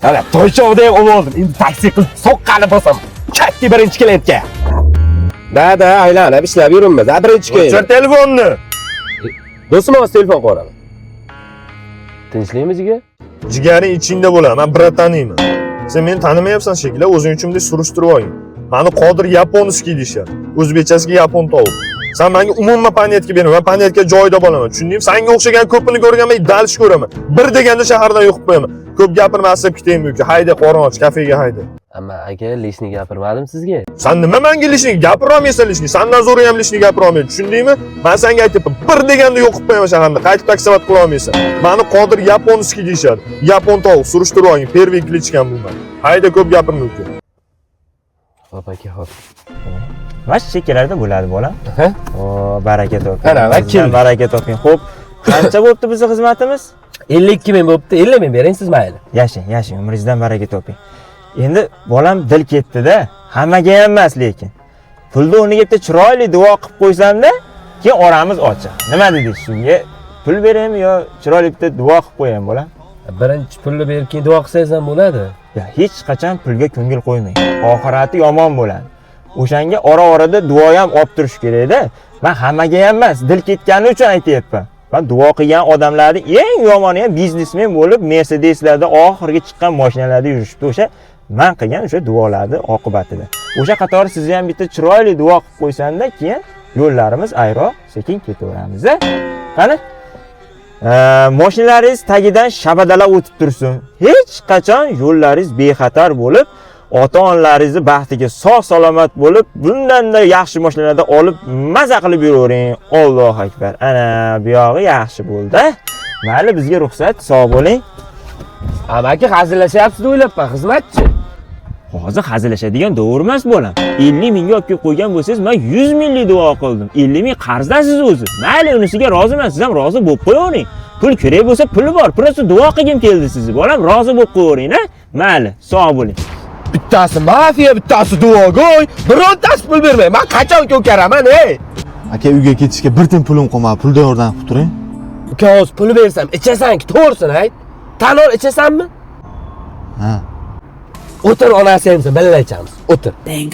Ana to'ychovdek oldim. Endi taksi qilib soqqani bo'lsam, chakki birinchi klientga. Da, aylanib ishlab yuribmiz. Birinchi klient. O'chir telefonni. Do'stim o'z telefon qo'raman. Tinchlikmi jiga? Jigaring ichingda bo'ladi. Men bir taniyman. Sen meni tanimayapsan shekilli, o'zing uchun deb surishtirib oling. Mani Qodir yaponiskiy deyshadi. O'zbekchasiga yapon tovuq. Sen menga umuman panetga berma. Men panetga joyida bo'laman. Tushundingmi? Senga o'xshagan ko'pini ko'rganman, dalish ko'raman. Bir deganda shahardan yo'qib qo'yaman. Ko'p gapirma, asab ketaymi yoki hayda qo'rg'och kafega hayda. Amma aka lishni gapirmadim sizga. Sen nima menga lishni gapira olmaysan lishni? Sendan zo'ri ham lishni gapira olmaysan. Tushundingmi? Men senga aytibman, bir deganda yo'qib qo'yaman shaharda. Qaytib taksomat qila olmaysan. Mani Qodir yaponiskiy deyshadi. Yapon tovuq surishtirib oling. Первый klichkam bundan. Hayda ko'p gapirma uka. Hop aka, hop. Vash chekelarda bo'ladi bolam. O, baraka toping. Ana, vakil. Baraka toping. Xo'p, qancha bo'pti bizning xizmatimiz? 52 ming bo'pti. 50 ming bering siz mayli. Yashang, umringizdan baraka toping. Endi bolam dil ketdi-da, hammaga ham emas lekin. Pulni o'rniga bitta chiroyli duo qilib qo'ysam-da, keyin oramiz ochiq. Nima dedingiz shunga? Pul beraymi yo chiroyli bitta duo qilib qo'yaymi bolam? Birinchi pulni berib keyin duo qilsangiz ham bo'ladi. Ya hech qachon pulga ko'ngil qo'ymang. Oxirati yomon bo'ladi. O'shanga ora-orada duo ham olib turish kerak-da. Men hammaga ham emas, dil ketgani uchun aytayapman. Ben duo qilgan odamlarning eng yomoni ham biznesmen bo'lib, Mercedeslarda oxirgi chiqqan mashinalarda yurishibdi. O'sha men qilgan o'sha duolarni oqibatida. O'sha qatori sizni ham bitta chiroyli duo qilib qo'ysanda, keyin yo'llarimiz ayroq sekin ketaveramiz-a. Qani? Mashinalaringiz tagidan shabadalab o'tib tursin. Hech qachon yo'llaringiz bexatar bo'lib, ota-onalaringizni baxtiga sog'-salomat bo'lib, bundan-da yaxshi mashinalarda olib maza qilib yuravering. Allohu akbar. Ana, bu yog'i yaxshi bo'ldi. Mayli, bizga ruxsat, sog' bo'ling. Amaki hazillashyapsiz o'ylabman, xizmatchi. Hozir hazillashadigan davr emas bo'lam. 50 mingga olib kelib qo'ygan bo'lsangiz, men 100 minglik duo qildim. 50 ming qarzdasiz o'zi. Mayli, unisiga roziman, siz ham rozi bo'lib qo'yavering. Pul kerak bo'lsa puli bor. Prosta duo qilgim keldi sizni. Bolam, rozi bo'lib qo'yavering-a. Mayli, sog' bo'ling. Bittasi mafiya, bittasi duogo'y. Birontasi pul bermay. Men qachon ko'karaman, ey? Aka uyga ketishga bir tiyin pulim qolmadi. Puldan yordam qilib turing. Uka, o'z pul bersam, ichasan-ki, to'g'risini ayt. Tan ol, ichasanmi? Ha. O'tir, onasi ham, birga ichamiz. O'tir. Dang.